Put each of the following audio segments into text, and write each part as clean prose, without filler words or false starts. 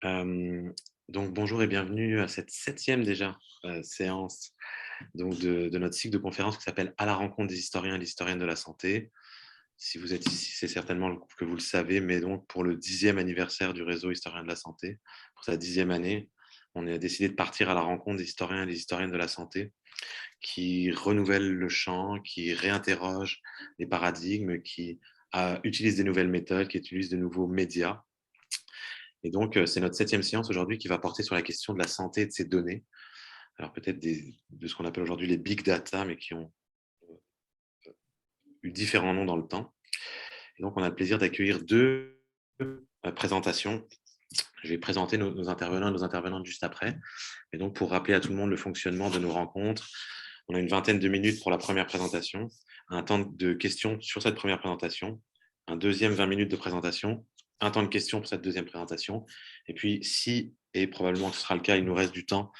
Euh, donc bonjour et bienvenue à cette septième déjà séance de notre cycle de conférences qui s'appelle À la rencontre des historiens et des historiennes de la santé. Si vous êtes ici, c'est certainement que vous le savez, mais donc pour le 10e anniversaire du réseau historien de la santé, pour sa 10e année, on a décidé de partir à la rencontre des historiens et des historiennes de la santé qui renouvellent le champ, qui réinterrogent les paradigmes, qui utilisent des nouvelles méthodes, qui utilisent de nouveaux médias. Et donc, c'est notre septième séance aujourd'hui qui va porter sur la question de la santé et de ses données. Alors peut-être de ce qu'on appelle aujourd'hui les big data, mais qui ont eu différents noms dans le temps. Et donc, on a le plaisir d'accueillir deux présentations. Je vais présenter nos intervenants et nos intervenantes juste après. Et donc, pour rappeler à tout le monde le fonctionnement de nos rencontres, on a une vingtaine de minutes pour la première présentation, un temps de questions sur cette première présentation, un deuxième 20 minutes de présentation, un temps de questions pour cette deuxième présentation. Et puis, si, et probablement que ce sera le cas, il nous reste du temps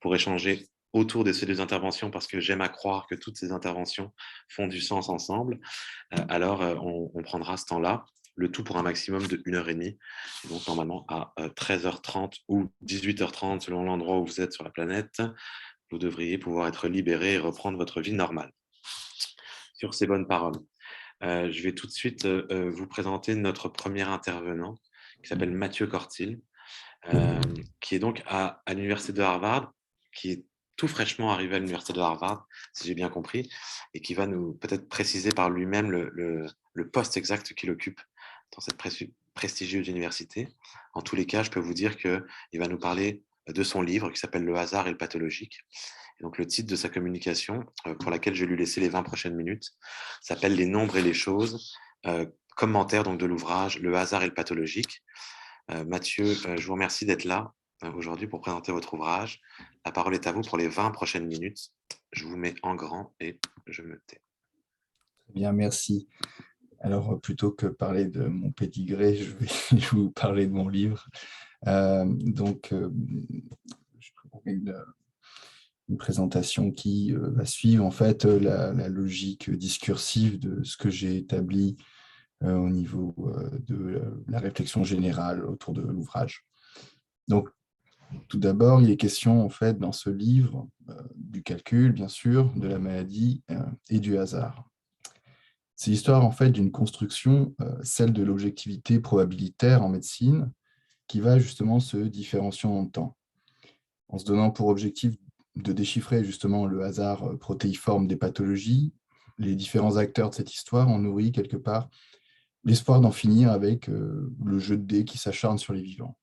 pour échanger autour de ces deux interventions, parce que j'aime à croire que toutes ces interventions font du sens ensemble. Alors, on prendra ce temps-là, le tout pour un maximum de 1h30. Donc, normalement, à 13h30 ou 18h30, selon l'endroit où vous êtes sur la planète, vous devriez pouvoir être libéré et reprendre votre vie normale. Sur ces bonnes paroles, je vais tout de suite vous présenter notre premier intervenant, qui s'appelle Mathieu Cortil, qui est donc à l'université de Harvard, qui est tout fraîchement arrivé à l'université de Harvard, si j'ai bien compris, et qui va nous peut-être préciser par lui-même le poste exact qu'il occupe dans cette prestigieuse université. En tous les cas, je peux vous dire qu'il va nous parler de son livre qui s'appelle Le hasard et le pathologique. Et donc le titre de sa communication, pour laquelle je vais lui laisser les 20 prochaines minutes, s'appelle Les nombres et les choses, commentaire donc de l'ouvrage Le hasard et le pathologique. Mathieu, je vous remercie d'être là aujourd'hui pour présenter votre ouvrage. La parole est à vous pour les 20 prochaines minutes. Je vous mets en grand et je me tais. Bien, merci. Alors, plutôt que parler de mon pédigré, je vais vous parler de mon livre. Je préparais une présentation qui va suivre en fait la logique discursive de ce que j'ai établi au niveau de la réflexion générale autour de l'ouvrage. Donc, tout d'abord, il est question en fait dans ce livre du calcul, bien sûr, de la maladie et du hasard. C'est l'histoire en fait d'une construction, celle de l'objectivité probabilitaire en médecine, qui va justement se différencier dans le temps, en se donnant pour objectif de déchiffrer justement le hasard protéiforme des pathologies. Les différents acteurs de cette histoire ont nourri quelque part l'espoir d'en finir avec le jeu de dés qui s'acharne sur les vivants.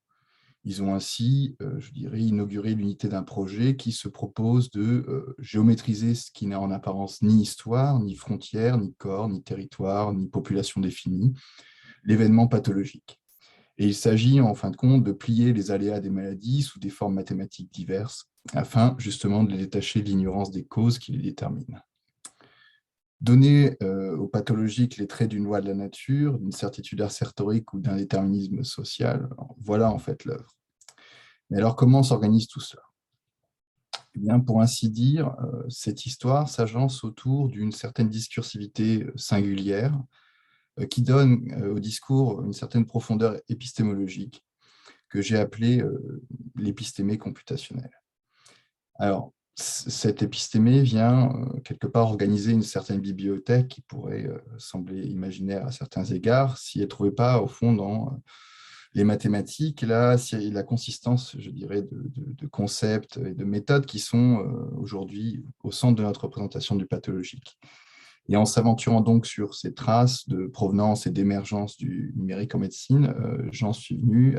Ils ont ainsi, je dirais, inauguré l'unité d'un projet qui se propose de géométriser ce qui n'a en apparence ni histoire, ni frontière, ni corps, ni territoire, ni population définie, l'événement pathologique. Et il s'agit, en fin de compte, de plier les aléas des maladies sous des formes mathématiques diverses, afin justement de les détacher de l'ignorance des causes qui les déterminent. Donner au pathologique les traits d'une loi de la nature, d'une certitude assertorique ou d'un déterminisme social, voilà en fait l'œuvre. Mais alors, comment s'organise tout cela? Eh bien, pour ainsi dire, cette histoire s'agence autour d'une certaine discursivité singulière qui donne au discours une certaine profondeur épistémologique que j'ai appelée l'épistémé computationnelle. Alors, cette épistémé vient quelque part organiser une certaine bibliothèque qui pourrait sembler imaginaire à certains égards si elle ne trouvait pas, au fond, dans les mathématiques, là, c'est la consistance, je dirais, de concepts et de méthodes qui sont aujourd'hui au centre de notre représentation du pathologique. Et en s'aventurant donc sur ces traces de provenance et d'émergence du numérique en médecine, j'en suis venu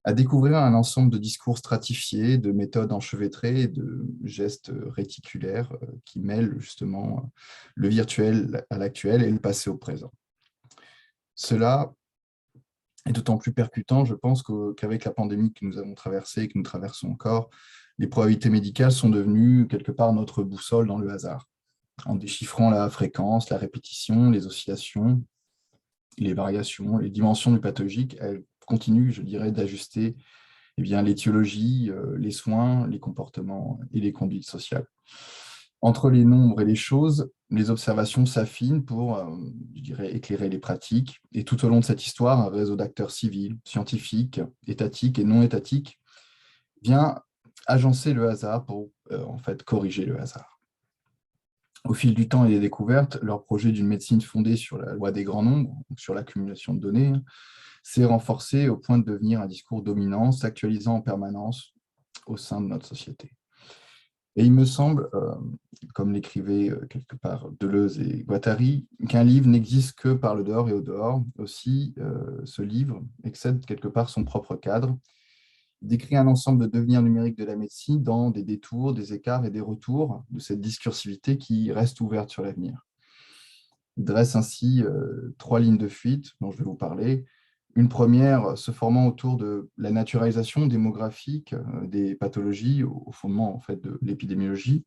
à découvrir un ensemble de discours stratifiés, de méthodes enchevêtrées et de gestes réticulaires qui mêlent justement le virtuel à l'actuel et le passé au présent. Cela est d'autant plus percutant, je pense, qu'avec la pandémie que nous avons traversée et que nous traversons encore, les probabilités médicales sont devenues quelque part notre boussole dans le hasard, en déchiffrant la fréquence, la répétition, les oscillations, les variations, les dimensions du pathologique. Elles continuent, je dirais, d'ajuster l'étiologie, les soins, les comportements et les conduites sociales. Entre les nombres et les choses, les observations s'affinent pour, je dirais, éclairer les pratiques. Et tout au long de cette histoire, un réseau d'acteurs civils, scientifiques, étatiques et non étatiques vient agencer le hasard pour en fait corriger le hasard. Au fil du temps et des découvertes, leur projet d'une médecine fondée sur la loi des grands nombres, sur l'accumulation de données, s'est renforcé au point de devenir un discours dominant, s'actualisant en permanence au sein de notre société. Et il me semble, comme l'écrivaient quelque part Deleuze et Guattari, qu'un livre n'existe que par le dehors et au dehors. Aussi, ce livre excède quelque part son propre cadre. Il décrit un ensemble de devenirs numériques de la médecine dans des détours, des écarts et des retours de cette discursivité qui reste ouverte sur l'avenir. Il dresse ainsi 3 lignes de fuite dont je vais vous parler. Une première se formant autour de la naturalisation démographique des pathologies au fondement en fait, de l'épidémiologie.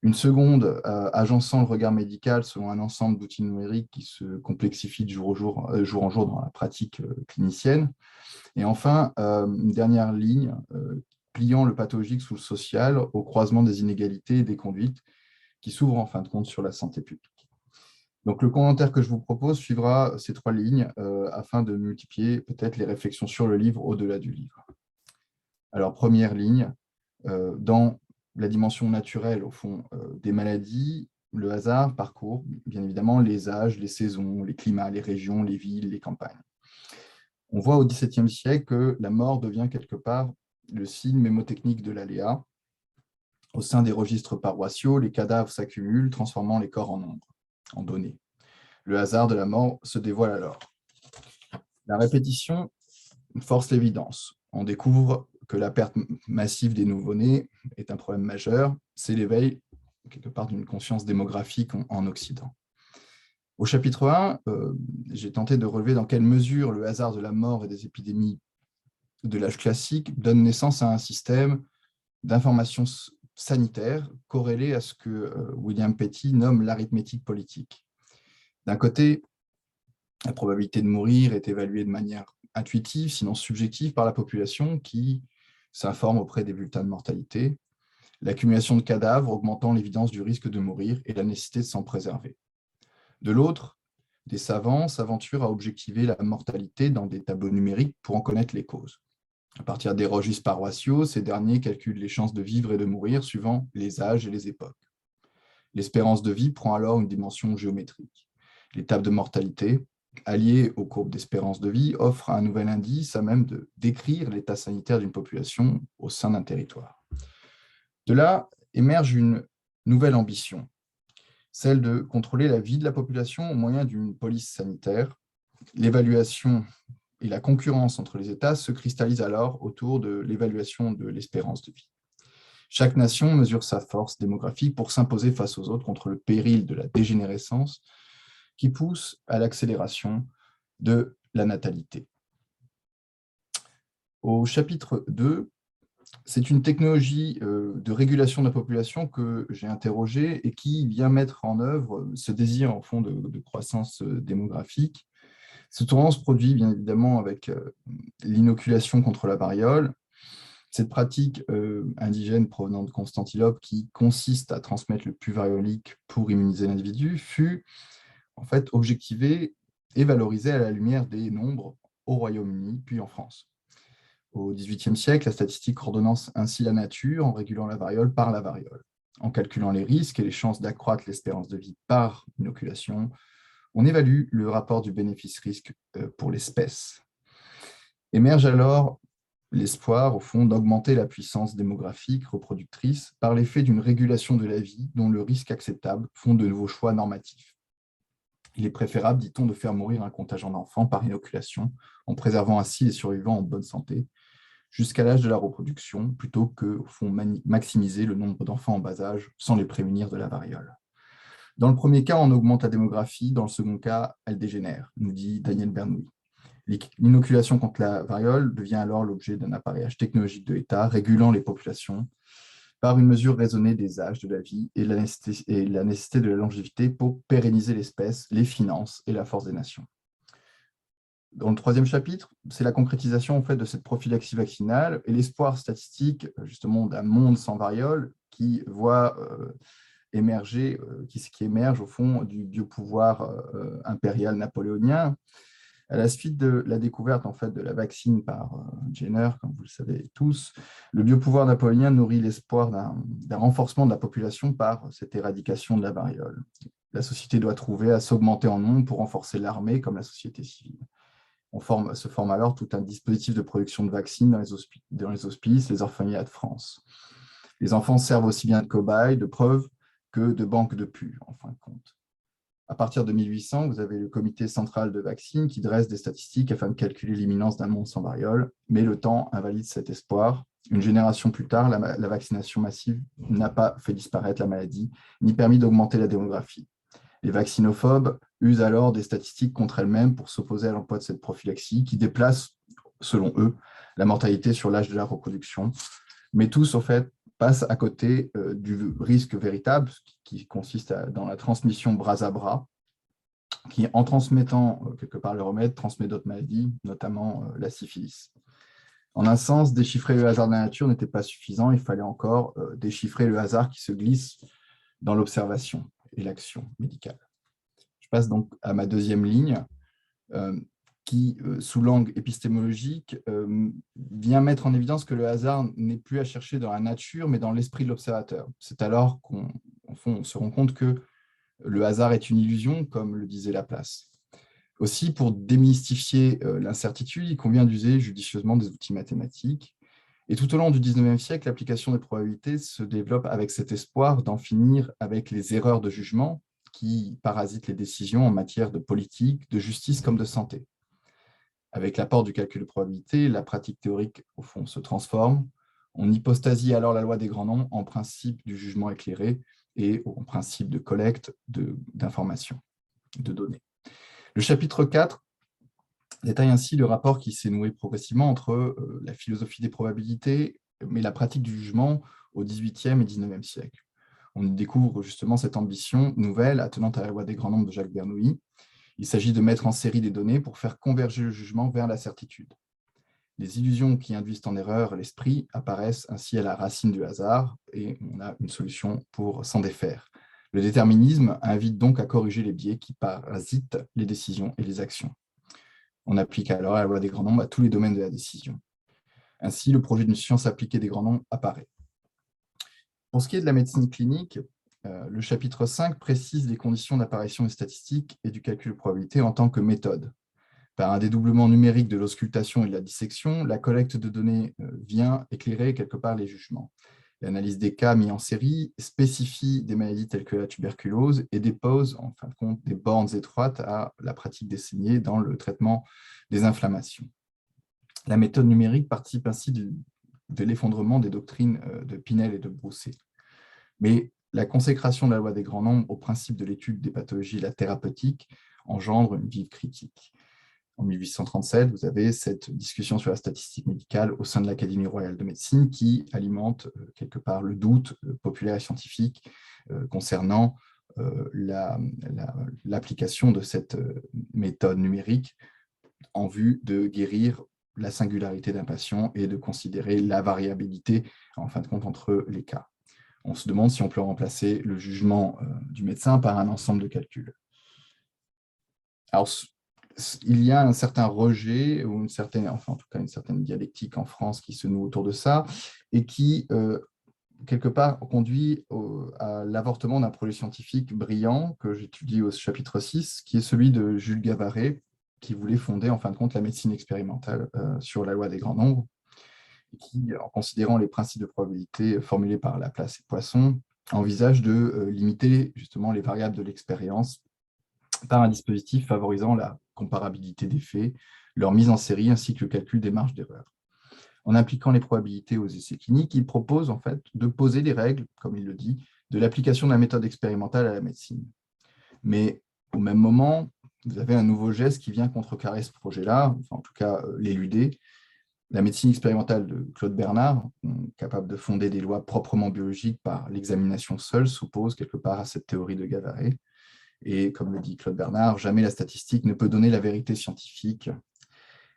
Une seconde agençant le regard médical selon un ensemble d'outils numériques qui se complexifient de jour en jour dans la pratique clinicienne. Et enfin, une dernière ligne pliant le pathologique sous le social au croisement des inégalités et des conduites qui s'ouvrent en fin de compte sur la santé publique. Donc, le commentaire que je vous propose suivra ces 3 lignes afin de multiplier peut-être les réflexions sur le livre au-delà du livre. Alors, première ligne, dans la dimension naturelle, au fond, des maladies, le hasard parcourt, bien évidemment, les âges, les saisons, les climats, les régions, les villes, les campagnes. On voit au XVIIe siècle que la mort devient quelque part le signe mémotechnique de l'aléa. Au sein des registres paroissiaux, les cadavres s'accumulent, transformant les corps en nombre, en données. Le hasard de la mort se dévoile alors. La répétition force l'évidence. On découvre que la perte massive des nouveau-nés est un problème majeur. C'est l'éveil, quelque part, d'une conscience démographique en Occident. Au chapitre 1, j'ai tenté de relever dans quelle mesure le hasard de la mort et des épidémies de l'âge classique donne naissance à un système d'information sanitaire corrélé à ce que William Petty nomme l'arithmétique politique. D'un côté, la probabilité de mourir est évaluée de manière intuitive, sinon subjective, par la population qui s'informe auprès des bulletins de mortalité, l'accumulation de cadavres augmentant l'évidence du risque de mourir et la nécessité de s'en préserver. De l'autre, des savants s'aventurent à objectiver la mortalité dans des tableaux numériques pour en connaître les causes. À partir des registres paroissiaux, ces derniers calculent les chances de vivre et de mourir suivant les âges et les époques. L'espérance de vie prend alors une dimension géométrique. Les tables de mortalité, alliées aux courbes d'espérance de vie, offrent un nouvel indice à même de décrire l'état sanitaire d'une population au sein d'un territoire. De là émerge une nouvelle ambition, celle de contrôler la vie de la population au moyen d'une police sanitaire. L'évaluation et la concurrence entre les États se cristallisent alors autour de l'évaluation de l'espérance de vie. Chaque nation mesure sa force démographique pour s'imposer face aux autres contre le péril de la dégénérescence qui pousse à l'accélération de la natalité. Au chapitre 2, c'est une technologie de régulation de la population que j'ai interrogée et qui vient mettre en œuvre ce désir en fond de croissance démographique. Ce tournant se produit bien évidemment avec l'inoculation contre la variole. Cette pratique indigène provenant de Constantinople qui consiste à transmettre le pus variolique pour immuniser l'individu fut en fait objectivée et valorisée à la lumière des nombres au Royaume-Uni puis en France. Au XVIIIe siècle, la statistique ordonne ainsi la nature en régulant la variole par la variole. En calculant les risques et les chances d'accroître l'espérance de vie par inoculation, on évalue le rapport du bénéfice-risque pour l'espèce. Émerge alors l'espoir, au fond, d'augmenter la puissance démographique reproductrice par l'effet d'une régulation de la vie dont le risque acceptable fonde de nouveaux choix normatifs. Il est préférable, dit-on, de faire mourir un contingent d'enfants par inoculation, en préservant ainsi les survivants en bonne santé, jusqu'à l'âge de la reproduction, plutôt que, au fond, maximiser le nombre d'enfants en bas âge sans les prémunir de la variole. Dans le premier cas, on augmente la démographie, dans le second cas, elle dégénère, nous dit Daniel Bernoulli. L'inoculation contre la variole devient alors l'objet d'un appareillage technologique de l'État régulant les populations par une mesure raisonnée des âges de la vie et la nécessité de la longévité pour pérenniser l'espèce, les finances et la force des nations. Dans le troisième chapitre, c'est la concrétisation en fait, de cette prophylaxie vaccinale et l'espoir statistique justement d'un monde sans variole qui voit qui émerge au fond du biopouvoir impérial napoléonien. À la suite de la découverte en fait, de la vaccine par Jenner, comme vous le savez tous, le biopouvoir napoléonien nourrit l'espoir d'un renforcement de la population par cette éradication de la variole. La société doit trouver à s'augmenter en nombre pour renforcer l'armée comme la société civile. Se forme alors tout un dispositif de production de vaccins dans les hospices, les orphelinats de France. Les enfants servent aussi bien de cobayes, de preuves, que de banques de pus, en fin de compte. À partir de 1800, vous avez le comité central de vaccine qui dresse des statistiques afin de calculer l'imminence d'un monde sans variole, mais le temps invalide cet espoir. Une génération plus tard, la vaccination massive n'a pas fait disparaître la maladie, ni permis d'augmenter la démographie. Les vaccinophobe usent alors des statistiques contre elles-mêmes pour s'opposer à l'emploi de cette prophylaxie qui déplace, selon eux, la mortalité sur l'âge de la reproduction. Mais tous, en fait, passent à côté du risque véritable qui consiste dans la transmission bras à bras, qui, en transmettant quelque part le remède, transmet d'autres maladies, notamment la syphilis. En un sens, déchiffrer le hasard de la nature n'était pas suffisant, il fallait encore déchiffrer le hasard qui se glisse dans l'observation et l'action médicale. Je passe donc à ma deuxième ligne, qui, sous l'angle épistémologique, vient mettre en évidence que le hasard n'est plus à chercher dans la nature, mais dans l'esprit de l'observateur. C'est alors qu'on se rend compte que le hasard est une illusion, comme le disait Laplace. Aussi, pour démystifier l'incertitude, il convient d'user judicieusement des outils mathématiques. Et tout au long du XIXe siècle, l'application des probabilités se développe avec cet espoir d'en finir avec les erreurs de jugement qui parasitent les décisions en matière de politique, de justice comme de santé. Avec l'apport du calcul de probabilité, la pratique théorique, au fond, se transforme. On hypostasie alors la loi des grands nombres en principe du jugement éclairé et en principe de collecte d'informations, de données. Le chapitre 4 détaille ainsi le rapport qui s'est noué progressivement entre la philosophie des probabilités, mais la pratique du jugement au XVIIIe et XIXe siècle. On y découvre justement cette ambition nouvelle attenante à la loi des grands nombres de Jacques Bernoulli. Il s'agit de mettre en série des données pour faire converger le jugement vers la certitude. Les illusions qui induisent en erreur l'esprit apparaissent ainsi à la racine du hasard et on a une solution pour s'en défaire. Le déterminisme invite donc à corriger les biais qui parasitent les décisions et les actions. On applique alors la loi des grands nombres à tous les domaines de la décision. Ainsi, le projet d'une science appliquée des grands nombres apparaît. Pour ce qui est de la médecine clinique, le chapitre 5 précise les conditions d'apparition des statistiques et du calcul de probabilité en tant que méthode. Par un dédoublement numérique de l'auscultation et de la dissection, la collecte de données vient éclairer quelque part les jugements. L'analyse des cas mis en série spécifie des maladies telles que la tuberculose et dépose, en fin de compte, des bornes étroites à la pratique des saignées dans le traitement des inflammations. La méthode numérique participe ainsi de l'effondrement des doctrines de Pinel et de Broussais. Mais la consécration de la loi des grands nombres au principe de l'étude des pathologies et la thérapeutique engendre une vive critique. En 1837, vous avez cette discussion sur la statistique médicale au sein de l'Académie royale de médecine qui alimente quelque part le doute populaire et scientifique concernant l'application de cette méthode numérique en vue de guérir la singularité d'un patient et de considérer la variabilité, en fin de compte, entre les cas. On se demande si on peut remplacer le jugement du médecin par un ensemble de calculs. Alors, il y a un certain rejet, ou une certaine dialectique en France qui se noue autour de ça, et qui, quelque part, conduit à l'avortement d'un projet scientifique brillant que j'étudie au chapitre 6, qui est celui de Jules Gavaret, qui voulait fonder, en fin de compte, la médecine expérimentale sur la loi des grands nombres, et qui, en considérant les principes de probabilité formulés par Laplace et Poisson, envisage de limiter justement les variables de l'expérience par un dispositif favorisant la comparabilité des faits, leur mise en série ainsi que le calcul des marges d'erreur. En appliquant les probabilités aux essais cliniques, il propose en fait de poser les règles, comme il le dit, de l'application de la méthode expérimentale à la médecine. Mais au même moment, vous avez un nouveau geste qui vient contrecarrer ce projet-là, enfin en tout cas l'éluder. La médecine expérimentale de Claude Bernard, capable de fonder des lois proprement biologiques par l'examination seule, s'oppose quelque part à cette théorie de Gavaret. Et comme le dit Claude Bernard, jamais la statistique ne peut donner la vérité scientifique.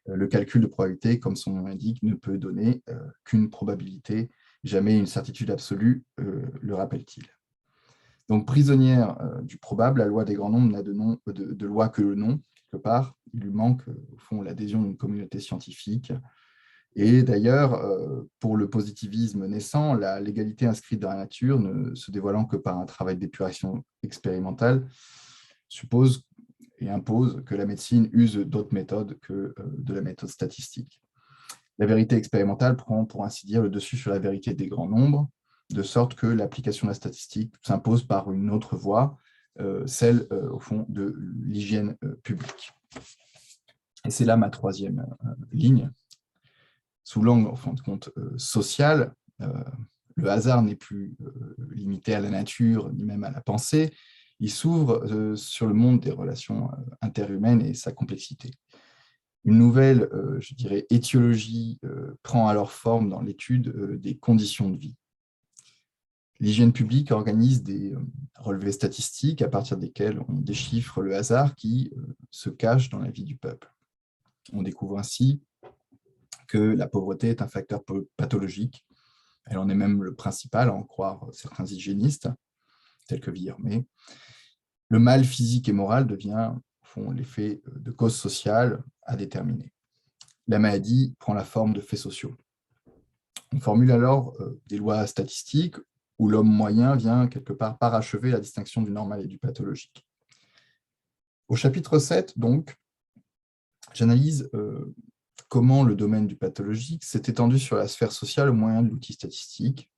Le calcul de probabilité, comme son nom l'indique, ne peut donner qu'une probabilité, jamais une certitude absolue, le rappelle-t-il. Donc, prisonnière du probable, la loi des grands nombres n'a de loi que le nom, quelque part. Il lui manque, au fond, l'adhésion d'une communauté scientifique. Et d'ailleurs, pour le positivisme naissant, la légalité inscrite dans la nature, ne se dévoilant que par un travail d'épuration expérimentale, suppose et impose que la médecine use d'autres méthodes que de la méthode statistique. La vérité expérimentale prend, pour ainsi dire, le dessus sur la vérité des grands nombres, de sorte que l'application de la statistique s'impose par une autre voie, celle, au fond, de l'hygiène publique. Et c'est là ma troisième ligne. Sous l'angle, en fin de compte, social, le hasard n'est plus limité à la nature, ni même à la pensée. Il s'ouvre sur le monde des relations interhumaines et sa complexité. Une nouvelle, je dirais, étiologie prend alors forme dans l'étude des conditions de vie. L'hygiène publique organise des relevés statistiques à partir desquels on déchiffre le hasard qui se cache dans la vie du peuple. On découvre ainsi que la pauvreté est un facteur pathologique. Elle en est même le principal, à en croire certains hygiénistes, tels que Villermé. Le mal physique et moral devient, au fond, l'effet de causes sociales à déterminer. La maladie prend la forme de faits sociaux. On formule alors des lois statistiques où l'homme moyen vient quelque part parachever la distinction du normal et du pathologique. Au chapitre 7, donc, j'analyse comment le domaine du pathologique s'est étendu sur la sphère sociale au moyen de l'outil statistique.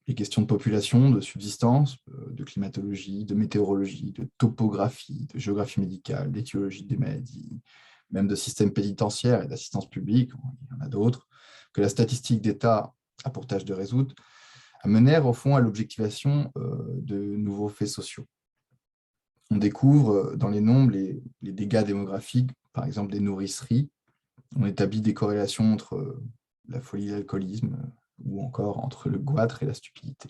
Les questions de population, de subsistance, de climatologie, de météorologie, de topographie, de géographie médicale, d'étiologie des maladies, même de système pénitentiaire et d'assistance publique, il y en a d'autres, que la statistique d'État a pour tâche de résoudre, amenèrent au fond à l'objectivation de nouveaux faits sociaux. On découvre dans les nombres les dégâts démographiques, par exemple des nourriceries. On établit des corrélations entre la folie et l'alcoolisme, ou encore entre le goitre et la stupidité.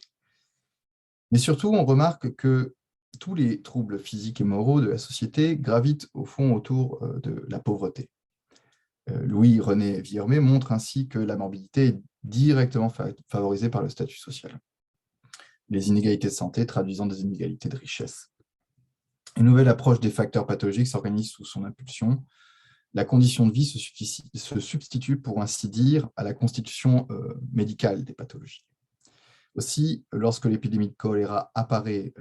Mais surtout, on remarque que tous les troubles physiques et moraux de la société gravitent au fond autour de la pauvreté. Louis-René Villermé montre ainsi que la morbidité est directement favorisée par le statut social. Les inégalités de santé traduisant des inégalités de richesse. Une nouvelle approche des facteurs pathologiques s'organise sous son impulsion. La condition de vie se substitue, pour ainsi dire, à la constitution médicale des pathologies. Aussi, lorsque l'épidémie de choléra apparaît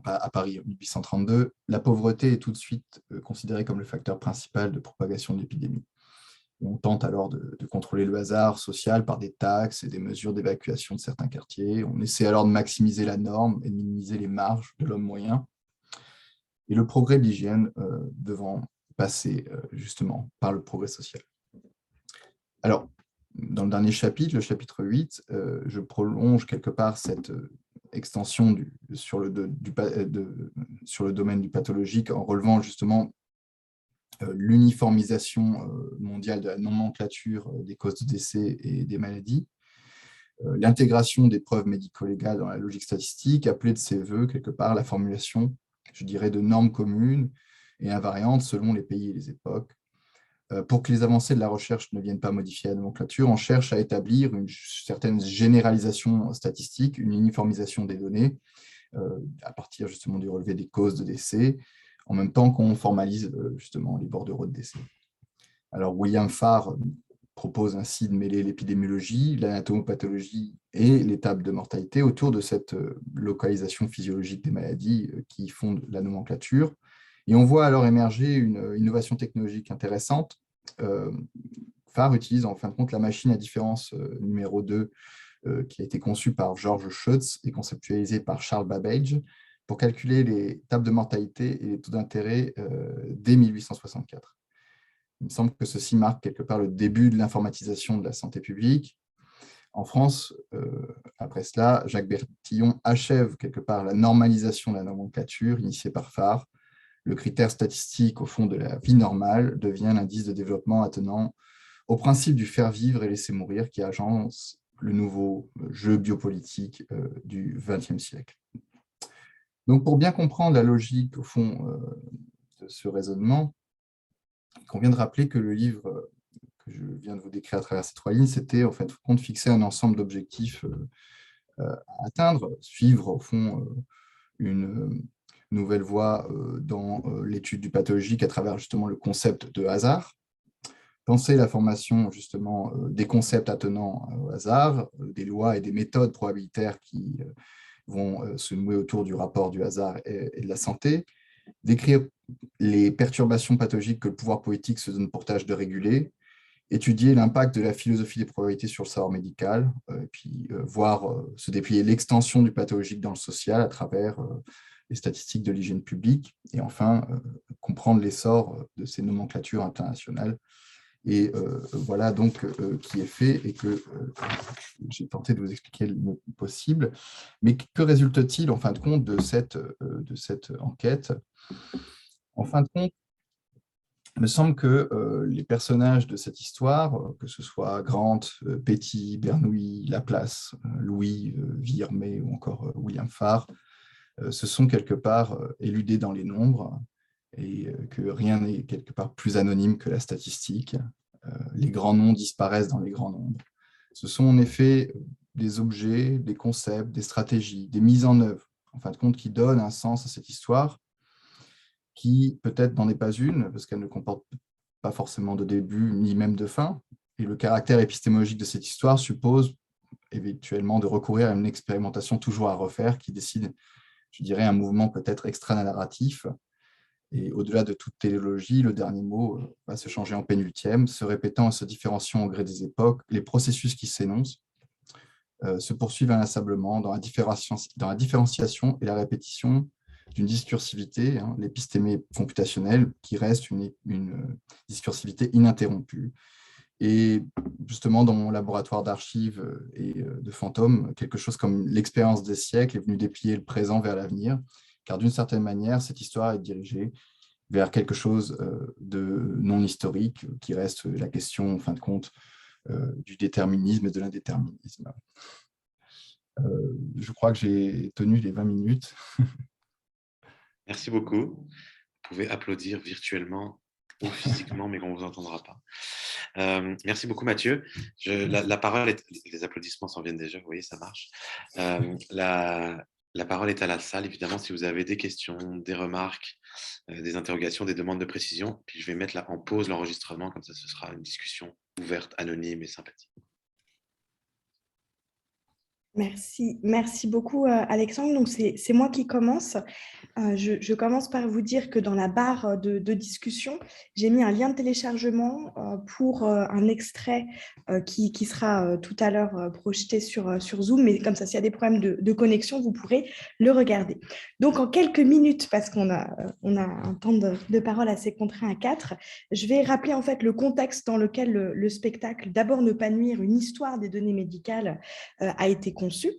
à Paris en 1832, la pauvreté est tout de suite considérée comme le facteur principal de propagation de l'épidémie. On tente alors de contrôler le hasard social par des taxes et des mesures d'évacuation de certains quartiers. On essaie alors de maximiser la norme et de minimiser les marges de l'homme moyen. Et le progrès de l'hygiène devant passer justement par le progrès social. Alors, dans le dernier chapitre, le chapitre 8, je prolonge quelque part cette extension sur le domaine du pathologique en relevant justement l'uniformisation mondiale de la nomenclature des causes de décès et des maladies, l'intégration des preuves médico-légales dans la logique statistique, appelée de ses voeux quelque part la formulation, je dirais, de normes communes et invariantes selon les pays et les époques. Pour que les avancées de la recherche ne viennent pas modifier la nomenclature, on cherche à établir une certaine généralisation statistique, une uniformisation des données, à partir justement du relevé des causes de décès, en même temps qu'on formalise justement les bordereaux de décès. Alors William Farr propose ainsi de mêler l'épidémiologie, l'anatomopathologie et les tables de mortalité autour de cette localisation physiologique des maladies qui fondent la nomenclature. Et on voit alors émerger une innovation technologique intéressante. Farr utilise en fin de compte la machine à différence numéro 2 qui a été conçue par George Schutz et conceptualisée par Charles Babbage pour calculer les tables de mortalité et les taux d'intérêt dès 1864. Il me semble que ceci marque quelque part le début de l'informatisation de la santé publique. En France, après cela, Jacques Bertillon achève quelque part la normalisation de la nomenclature initiée par Farr. Le critère statistique au fond de la vie normale devient l'indice de développement attenant au principe du faire vivre et laisser mourir qui agence le nouveau jeu biopolitique du XXe siècle. Donc, pour bien comprendre la logique au fond de ce raisonnement, il convient de rappeler que le livre que je viens de vous décrire à travers ces trois lignes, c'était en fait de fixer un ensemble d'objectifs à atteindre, suivre au fond une nouvelle voie dans l'étude du pathologique à travers justement le concept de hasard. Penser la formation justement des concepts attenants au hasard, des lois et des méthodes probabilitaires qui vont se nouer autour du rapport du hasard et de la santé, décrire les perturbations pathologiques que le pouvoir politique se donne pour tâche de réguler, étudier l'impact de la philosophie des probabilités sur le savoir médical, et puis voir se déplier l'extension du pathologique dans le social à travers les statistiques de l'hygiène publique, et enfin comprendre l'essor de ces nomenclatures internationales. Et voilà donc qui est fait et que j'ai tenté de vous expliquer le mieux possible. Mais que résulte-t-il en fin de compte de cette enquête? En fin de compte, il me semble que les personnages de cette histoire, que ce soit Grant, Petty, Bernoulli, Laplace, Louis, Villermé ou encore William Farr, se sont quelque part éludés dans les nombres et que rien n'est quelque part plus anonyme que la statistique. Les grands noms disparaissent dans les grands nombres. Ce sont en effet des objets, des concepts, des stratégies, des mises en œuvre, en fin de compte, qui donnent un sens à cette histoire, qui peut-être n'en est pas une, parce qu'elle ne comporte pas forcément de début, ni même de fin. Et le caractère épistémologique de cette histoire suppose éventuellement de recourir à une expérimentation toujours à refaire, qui décide, je dirais, un mouvement peut-être extra-narratif. Et au-delà de toute téléologie, le dernier mot va se changer en pénultième, se répétant et se différenciant au gré des époques. Les processus qui s'énoncent se poursuivent inlassablement dans la différenciation et la répétition d'une discursivité, l'épistémé computationnelle, qui reste une discursivité ininterrompue. Et justement, dans mon laboratoire d'archives et de fantômes, quelque chose comme l'expérience des siècles est venue déplier le présent vers l'avenir, car d'une certaine manière, cette histoire est dirigée vers quelque chose de non historique, qui reste la question, en fin de compte, du déterminisme et de l'indéterminisme. Je crois que j'ai tenu les 20 minutes. Merci beaucoup. Vous pouvez applaudir virtuellement ou physiquement, mais qu'on ne vous entendra pas. Merci beaucoup, Mathieu. La parole est... Les applaudissements s'en viennent déjà, vous voyez, ça marche. La parole est à la salle, évidemment, si vous avez des questions, des remarques, des interrogations, des demandes de précision. Puis je vais mettre en pause l'enregistrement, comme ça ce sera une discussion ouverte, anonyme et sympathique. Merci beaucoup Alexandre. Donc c'est moi qui commence. Je commence par vous dire que dans la barre de discussion, j'ai mis un lien de téléchargement pour un extrait qui sera tout à l'heure projeté sur Zoom, mais comme ça, s'il y a des problèmes de connexion, vous pourrez le regarder. Donc en quelques minutes, parce qu'on a un temps de parole assez contraint à 4, je vais rappeler en fait le contexte dans lequel le spectacle « D'abord ne pas nuire, une histoire des données médicales » a été conçu,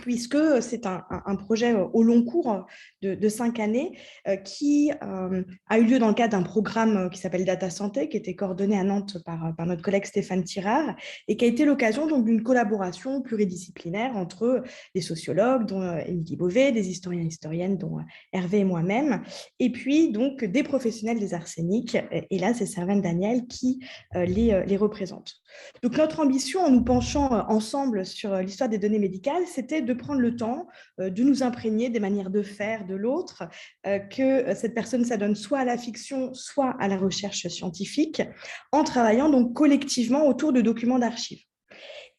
puisque c'est un projet au long cours de 5 années qui a eu lieu dans le cadre d'un programme qui s'appelle Data Santé, qui était coordonné à Nantes par notre collègue Stéphane Tirard, et qui a été l'occasion donc d'une collaboration pluridisciplinaire entre des sociologues, dont Émilie Beauvais, des historiens et historiennes, dont Hervé et moi-même, et puis donc des professionnels des arsenics, et là c'est Servane Daniel qui les représente. Donc notre ambition en nous penchant ensemble sur l'histoire des données médicales, c'était de prendre le temps de nous imprégner des manières de faire de l'autre, que cette personne s'adonne soit à la fiction, soit à la recherche scientifique, en travaillant donc collectivement autour de documents d'archives.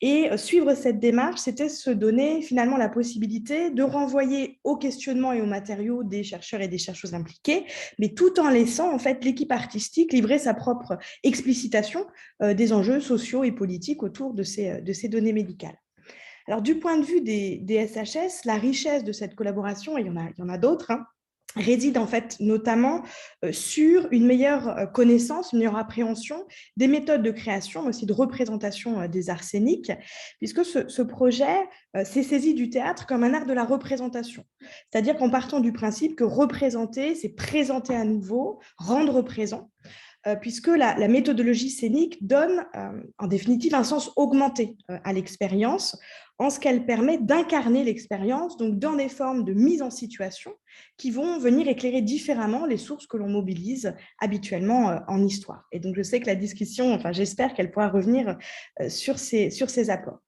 Et suivre cette démarche, c'était se donner finalement la possibilité de renvoyer aux questionnements et aux matériaux des chercheurs et des chercheuses impliqués, mais tout en laissant en fait l'équipe artistique livrer sa propre explicitation des enjeux sociaux et politiques autour de ces données médicales. Alors, du point de vue des SHS, la richesse de cette collaboration, et il y en a d'autres, réside en fait notamment sur une meilleure connaissance, une meilleure appréhension des méthodes de création, mais aussi de représentation des arsenics, puisque ce projet s'est saisi du théâtre comme un art de la représentation. C'est-à-dire qu'en partant du principe que représenter, c'est présenter à nouveau, rendre présent, puisque la méthodologie scénique donne en définitive un sens augmenté à l'expérience, en ce qu'elle permet d'incarner l'expérience, donc dans des formes de mise en situation qui vont venir éclairer différemment les sources que l'on mobilise habituellement en histoire. Et donc je sais que la discussion, enfin j'espère qu'elle pourra revenir sur ces apports.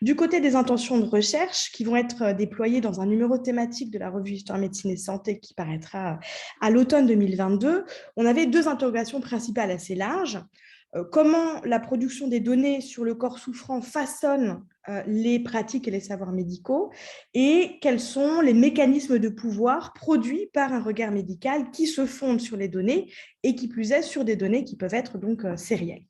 Du côté des intentions de recherche qui vont être déployées dans un numéro thématique de la revue Histoire, Médecine et Santé qui paraîtra à l'automne 2022, on avait 2 interrogations principales assez larges. Comment la production des données sur le corps souffrant façonne les pratiques et les savoirs médicaux et quels sont les mécanismes de pouvoir produits par un regard médical qui se fondent sur les données et qui plus est sur des données qui peuvent être donc sérielles.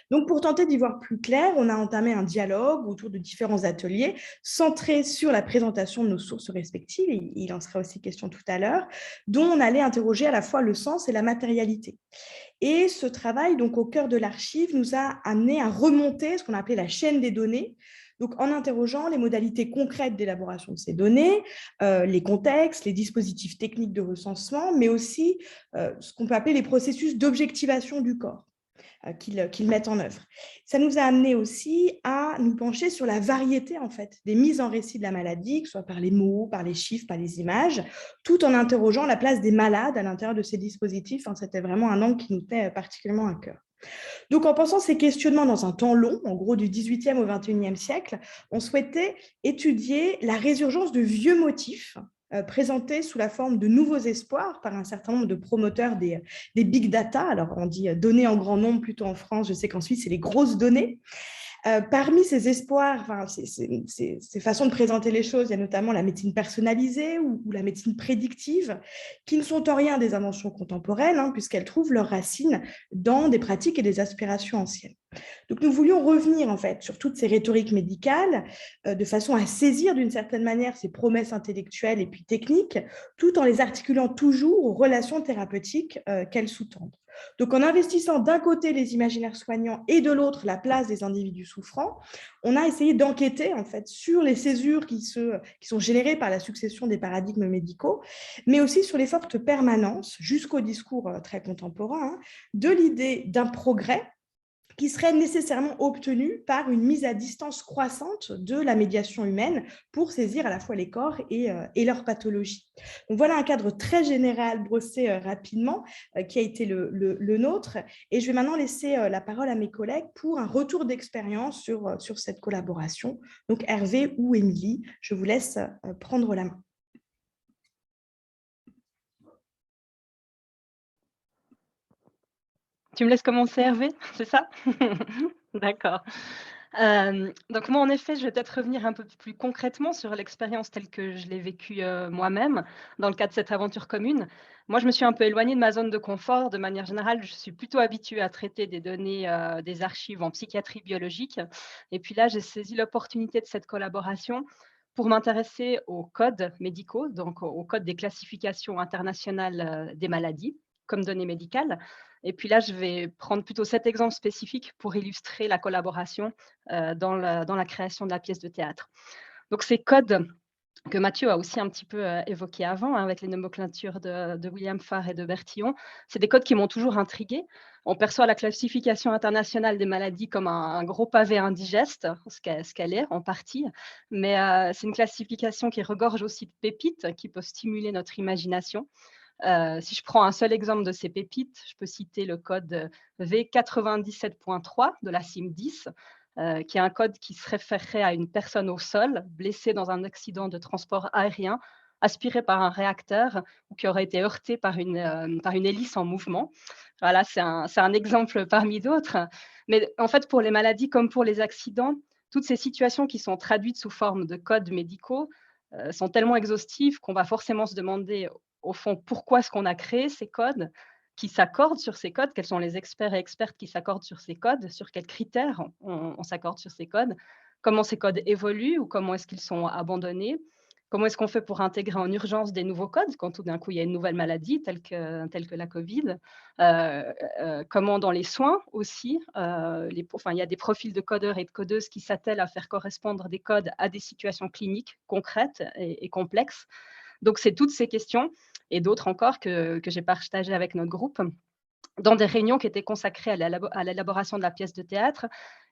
Donc, pour tenter d'y voir plus clair, on a entamé un dialogue autour de différents ateliers centrés sur la présentation de nos sources respectives, et il en sera aussi question tout à l'heure, dont on allait interroger à la fois le sens et la matérialité. Et ce travail, donc au cœur de l'archive, nous a amené à remonter ce qu'on appelait la chaîne des données, donc en interrogeant les modalités concrètes d'élaboration de ces données, les contextes, les dispositifs techniques de recensement, mais aussi ce qu'on peut appeler les processus d'objectivation du corps qu'ils mettent en œuvre. Ça nous a amené aussi à nous pencher sur la variété en fait des mises en récit de la maladie, que ce soit par les mots, par les chiffres, par les images, tout en interrogeant la place des malades à l'intérieur de ces dispositifs. C'était vraiment un angle qui nous tenait particulièrement à cœur. Donc, en pensant ces questionnements dans un temps long, en gros du XVIIIe au XXIe siècle, on souhaitait étudier la résurgence de vieux motifs présentés sous la forme de nouveaux espoirs par un certain nombre de promoteurs des big data. Alors, on dit données en grand nombre plutôt en France. Je sais qu'en Suisse, c'est les grosses données. Parmi ces espoirs, ces façons de présenter les choses, il y a notamment la médecine personnalisée ou la médecine prédictive, qui ne sont en rien des inventions contemporaines, puisqu'elles trouvent leurs racines dans des pratiques et des aspirations anciennes. Donc, nous voulions revenir en fait sur toutes ces rhétoriques médicales de façon à saisir d'une certaine manière ces promesses intellectuelles et puis techniques, tout en les articulant toujours aux relations thérapeutiques qu'elles sous-tendent. Donc, en investissant d'un côté les imaginaires soignants et de l'autre la place des individus souffrants, on a essayé d'enquêter en fait sur les césures qui sont générées par la succession des paradigmes médicaux, mais aussi sur les fortes permanences, jusqu'au discours très contemporain, de l'idée d'un progrès qui serait nécessairement obtenu par une mise à distance croissante de la médiation humaine pour saisir à la fois les corps et leurs pathologies. Donc voilà un cadre très général brossé rapidement qui a été le nôtre. Et je vais maintenant laisser la parole à mes collègues pour un retour d'expérience sur cette collaboration. Donc Hervé ou Émilie, je vous laisse prendre la main. Tu me laisses commencer, Hervé, c'est ça? D'accord. Donc moi, en effet, je vais peut-être revenir un peu plus concrètement sur l'expérience telle que je l'ai vécue, moi-même, dans le cadre de cette aventure commune. Moi, je me suis un peu éloignée de ma zone de confort. De manière générale, je suis plutôt habituée à traiter des données, des archives en psychiatrie biologique et puis là, j'ai saisi l'opportunité de cette collaboration pour m'intéresser aux codes médicaux, donc aux codes des classifications internationales, des maladies comme données médicales. Et puis là, je vais prendre plutôt cet exemple spécifique pour illustrer la collaboration dans la création de la pièce de théâtre. Donc ces codes que Mathieu a aussi un petit peu évoqués avant, avec les nomenclatures de William Farr et de Bertillon, c'est des codes qui m'ont toujours intriguée. On perçoit la classification internationale des maladies comme un gros pavé indigeste, ce qu'elle est en partie, mais c'est une classification qui regorge aussi de pépites qui peuvent stimuler notre imagination. Si je prends un seul exemple de ces pépites, je peux citer le code V97.3 de la CIM-10, qui est un code qui se référerait à une personne au sol, blessée dans un accident de transport aérien, aspirée par un réacteur ou qui aurait été heurtée par une hélice en mouvement. Voilà, c'est un exemple parmi d'autres. Mais en fait, pour les maladies comme pour les accidents, toutes ces situations qui sont traduites sous forme de codes médicaux sont tellement exhaustives qu'on va forcément se demander au fond, pourquoi est-ce qu'on a créé ces codes, qui s'accordent sur ces codes, quels sont les experts et expertes qui s'accordent sur ces codes, sur quels critères on s'accorde sur ces codes, comment ces codes évoluent ou comment est-ce qu'ils sont abandonnés, comment est-ce qu'on fait pour intégrer en urgence des nouveaux codes quand tout d'un coup il y a une nouvelle maladie telle que la Covid, comment dans les soins aussi, il y a des profils de codeurs et de codeuses qui s'attellent à faire correspondre des codes à des situations cliniques concrètes et complexes. Donc c'est toutes ces questions et d'autres encore que j'ai partagées avec notre groupe dans des réunions qui étaient consacrées à l'élaboration de la pièce de théâtre.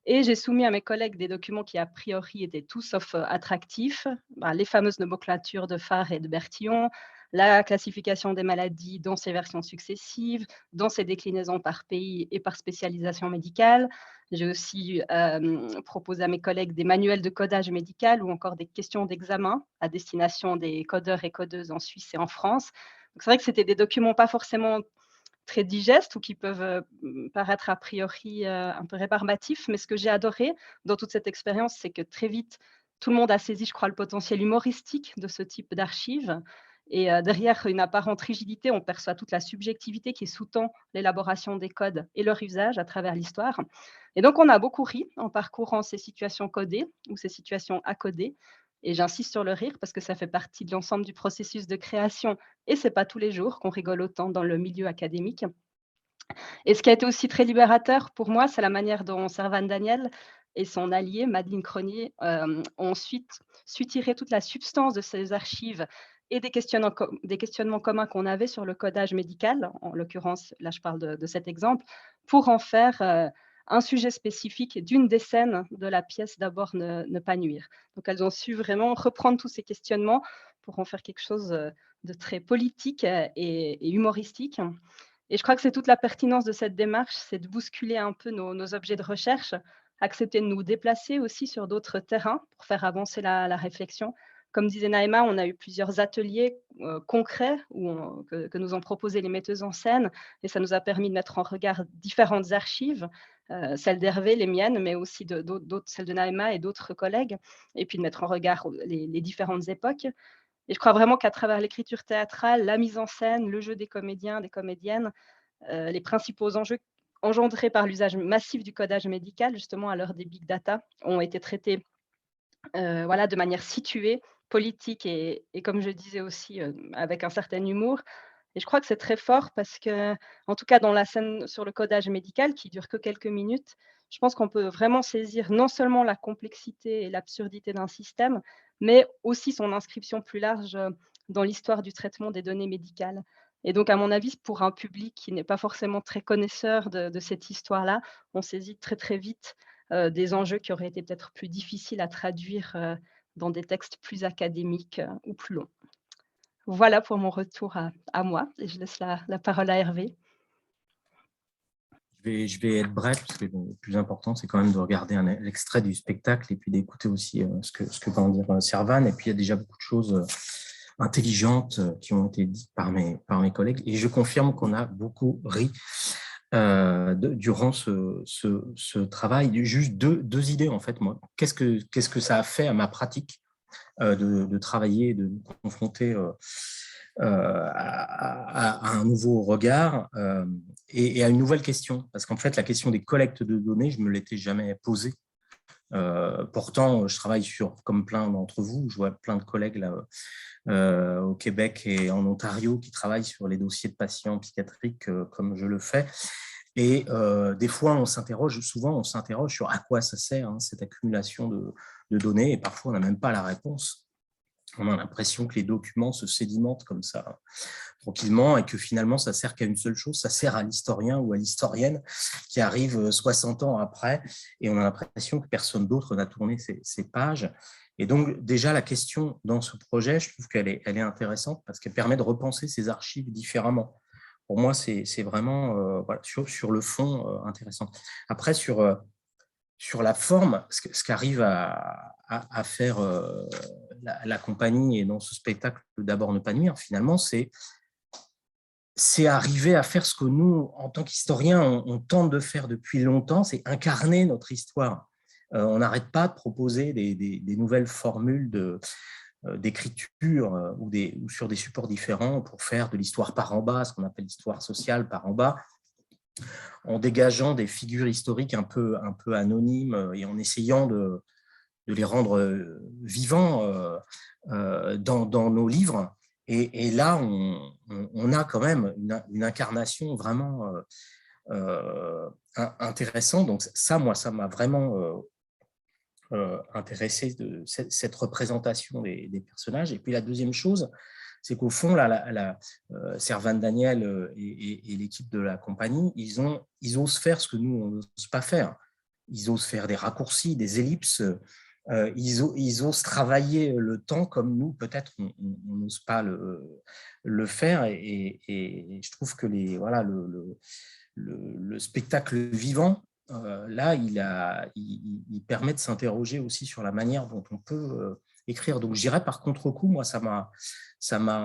Et j'ai soumis à mes collègues des documents qui, a priori, étaient tout sauf attractifs. Les fameuses nomenclatures de Farr et de Bertillon, la classification des maladies dans ses versions successives, dans ses déclinaisons par pays et par spécialisation médicale. J'ai aussi proposé à mes collègues des manuels de codage médical ou encore des questions d'examen à destination des codeurs et codeuses en Suisse et en France. Donc, c'est vrai que c'était des documents pas forcément très digestes ou qui peuvent paraître a priori un peu rébarbatifs. Mais ce que j'ai adoré dans toute cette expérience, c'est que très vite, tout le monde a saisi, je crois, le potentiel humoristique de ce type d'archives. Et derrière une apparente rigidité, on perçoit toute la subjectivité qui sous-tend l'élaboration des codes et leur usage à travers l'histoire. Et donc, on a beaucoup ri en parcourant ces situations codées ou ces situations à coder. Et j'insiste sur le rire parce que ça fait partie de l'ensemble du processus de création et c'est pas tous les jours qu'on rigole autant dans le milieu académique. Et ce qui a été aussi très libérateur pour moi, c'est la manière dont Servan Daniel et son allié, Madeleine Cronier, ont ensuite su tirer toute la substance de ces archives et des questionnements communs qu'on avait sur le codage médical, en l'occurrence, là je parle de cet exemple, pour en faire un sujet spécifique d'une des scènes de la pièce D'abord ne pas nuire. Donc elles ont su vraiment reprendre tous ces questionnements pour en faire quelque chose de très politique et humoristique. Et je crois que c'est toute la pertinence de cette démarche, c'est de bousculer un peu nos objets de recherche, accepter de nous déplacer aussi sur d'autres terrains pour faire avancer la réflexion. Comme disait Naïma, on a eu plusieurs ateliers concrets que nous ont proposé les metteuses en scène et ça nous a permis de mettre en regard différentes archives, celles d'Hervé, les miennes, mais aussi d'autres, celles de Naïma et d'autres collègues, et puis de mettre en regard les différentes époques. Et je crois vraiment qu'à travers l'écriture théâtrale, la mise en scène, le jeu des comédiens, des comédiennes, les principaux enjeux engendrés par l'usage massif du codage médical, justement à l'heure des big data, ont été traités voilà, de manière située, politique et comme je disais aussi, avec un certain humour. Et je crois que c'est très fort parce que, en tout cas dans la scène sur le codage médical qui dure que quelques minutes, je pense qu'on peut vraiment saisir non seulement la complexité et l'absurdité d'un système, mais aussi son inscription plus large, dans l'histoire du traitement des données médicales. Et donc à mon avis, pour un public qui n'est pas forcément très connaisseur de cette histoire-là, on saisit très, très vite, des enjeux qui auraient été peut-être plus difficiles à traduire, dans des textes plus académiques, ou plus longs. Voilà pour mon retour à moi et je laisse la parole à Hervé. Je vais être bref, parce que le plus important, c'est quand même de regarder l'extrait du spectacle et puis d'écouter aussi ce que va en dire Servan. Et puis, il y a déjà beaucoup de choses intelligentes qui ont été dites par mes collègues. Et je confirme qu'on a beaucoup ri durant ce travail. Juste deux idées, en fait, moi. Qu'est-ce que ça a fait à ma pratique de travailler, de me confronter à un nouveau regard et à une nouvelle question. Parce qu'en fait, la question des collectes de données, je ne me l'étais jamais posée. Pourtant, je travaille comme plein d'entre vous, je vois plein de collègues là, au Québec et en Ontario qui travaillent sur les dossiers de patients psychiatriques comme je le fais. Et des fois, souvent on s'interroge sur à quoi ça sert cette accumulation de données et parfois on n'a même pas la réponse. On a l'impression que les documents se sédimentent comme ça, tranquillement, et que finalement, ça sert qu'à une seule chose, ça sert à l'historien ou à l'historienne qui arrive 60 ans après, et on a l'impression que personne d'autre n'a tourné ces pages. Et donc, déjà, la question dans ce projet, je trouve qu'elle est intéressante parce qu'elle permet de repenser ces archives différemment. Pour moi, c'est vraiment, voilà, sur le fond, intéressant. Après, sur la forme, ce qu'arrive à faire la compagnie et dans ce spectacle D'abord ne pas nuire, finalement, c'est arriver à faire ce que nous, en tant qu'historiens, on tente de faire depuis longtemps, c'est incarner notre histoire. On n'arrête pas de proposer des nouvelles formules d'écriture ou sur des supports différents pour faire de l'histoire par en bas, ce qu'on appelle l'histoire sociale par en bas, en dégageant des figures historiques un peu anonymes et en essayant de les rendre vivants dans nos livres. Et là, on a quand même une incarnation vraiment intéressante. Donc ça, moi, ça m'a vraiment intéressé de cette représentation des personnages. Et puis la deuxième chose, c'est qu'au fond, Servan Daniel et l'équipe de la compagnie, ils osent faire ce que nous, on n'ose pas faire. Ils osent faire des raccourcis, des ellipses, ils osent travailler le temps comme nous, peut-être, on n'ose pas le faire. Et je trouve que le spectacle vivant, là, il permet de s'interroger aussi sur la manière dont on peut écrire. Donc, je dirais par contre-coup, moi, ça m'a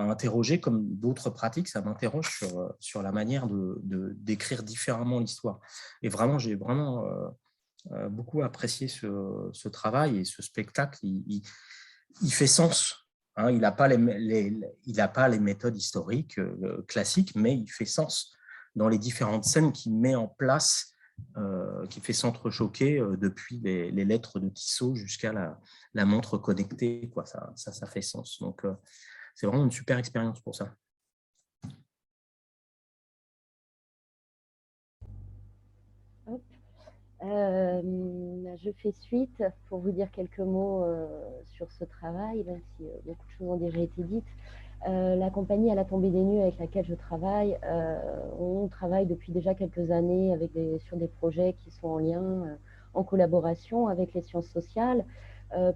interrogé, comme d'autres pratiques, ça m'interroge sur la manière d'écrire différemment l'histoire. Et vraiment, j'ai vraiment beaucoup apprécié ce travail, et ce spectacle, il fait sens. Hein, il n'a pas les méthodes historiques classiques, mais il fait sens dans les différentes scènes qu'il met en place, qui fait s'entrechoquer depuis les lettres de Tissot jusqu'à la montre connectée, quoi. Ça fait sens. Donc, c'est vraiment une super expérience pour ça. Hop. Je fais suite pour vous dire quelques mots sur ce travail, même si beaucoup de choses ont déjà été dites. La compagnie À la tombée des nues avec laquelle je travaille, on travaille depuis déjà quelques années sur des projets qui sont en lien, en collaboration avec les sciences sociales,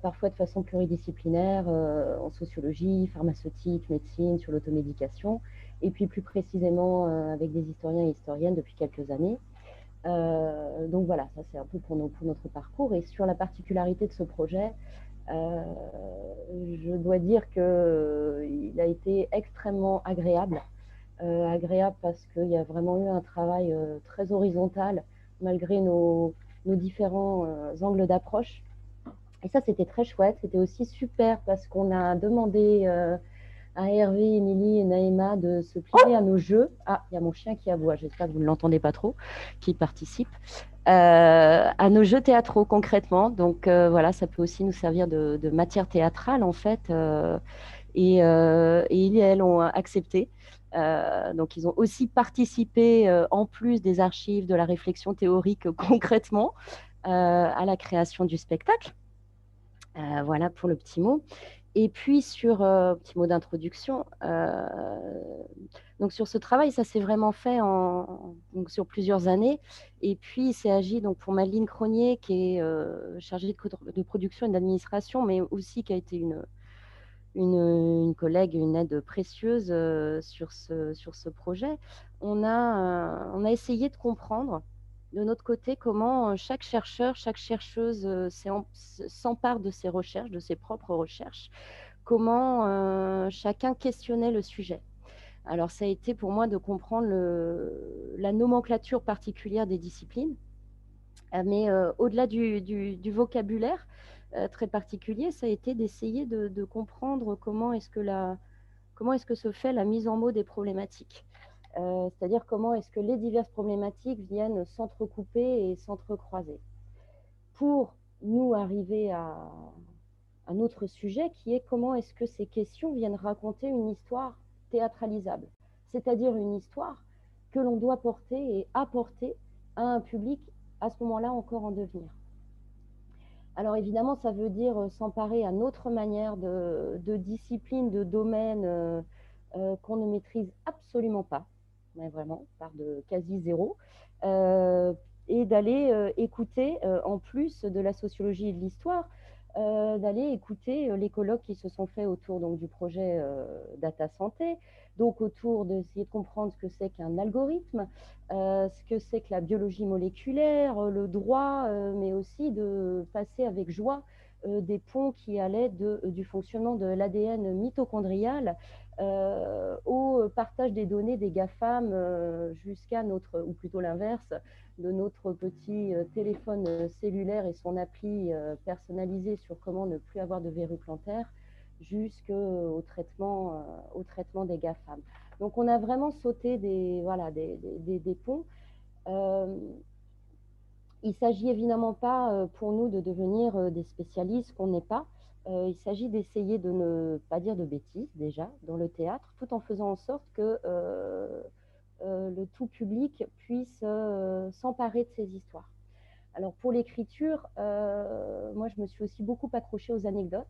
parfois de façon pluridisciplinaire, en sociologie, pharmaceutique, médecine, sur l'automédication, et puis plus précisément avec des historiens et historiennes depuis quelques années. Donc voilà, ça c'est un peu pour notre parcours. Et sur la particularité de ce projet, je dois dire qu'il a été extrêmement agréable. Agréable parce qu'il y a vraiment eu un travail très horizontal malgré nos différents angles d'approche. Et ça, c'était très chouette. C'était aussi super parce qu'on a demandé à Hervé, Émilie et Naïma de se plier à nos jeux. Ah, il y a mon chien qui aboie, j'espère que vous ne l'entendez pas trop, qui participe. À nos jeux théâtraux concrètement. Donc voilà, ça peut aussi nous servir de matière théâtrale en fait. Et ils et elles ont accepté. Donc ils ont aussi participé, en plus des archives, de la réflexion théorique concrètement, à la création du spectacle. Voilà pour le petit mot. Et puis petit mot d'introduction, donc sur ce travail, ça s'est vraiment fait donc sur plusieurs années. Et puis il s'est agi donc pour Madeleine Cronier, qui est chargée de production et d'administration, mais aussi qui a été une collègue, une aide précieuse sur ce projet. On a essayé de comprendre de notre côté comment chaque chercheur, chaque chercheuse s'empare de ses recherches, de ses propres recherches, comment chacun questionnait le sujet. Alors ça a été pour moi de comprendre la nomenclature particulière des disciplines, mais au-delà du vocabulaire très particulier, ça a été d'essayer de comprendre comment est-ce que se fait la mise en mots des problématiques. C'est-à-dire comment est-ce que les diverses problématiques viennent s'entrecouper et s'entrecroiser pour nous arriver à un autre sujet qui est comment est-ce que ces questions viennent raconter une histoire théâtralisable, c'est-à-dire une histoire que l'on doit porter et apporter à un public à ce moment-là encore en devenir. Alors évidemment, ça veut dire s'emparer à notre manière de disciplines, de domaines qu'on ne maîtrise absolument pas, mais vraiment, part de quasi zéro, et d'aller écouter, en plus de la sociologie et de l'histoire, d'aller écouter les colloques qui se sont faits autour donc, du projet Data Santé, donc autour d'essayer de comprendre ce que c'est qu'un algorithme, ce que c'est que la biologie moléculaire, le droit, mais aussi de passer avec joie des ponts qui allaient du fonctionnement de l'ADN mitochondrial au partage des données des GAFAM jusqu'à ou plutôt l'inverse, de notre petit téléphone cellulaire et son appli personnalisée sur comment ne plus avoir de verrues plantaires jusqu'au traitement des GAFAM. Donc on a vraiment sauté des ponts. Il ne s'agit évidemment pas pour nous de devenir des spécialistes qu'on n'est pas. Il s'agit d'essayer de ne pas dire de bêtises déjà dans le théâtre, tout en faisant en sorte que le tout public puisse s'emparer de ces histoires. Alors pour l'écriture, moi je me suis aussi beaucoup accrochée aux anecdotes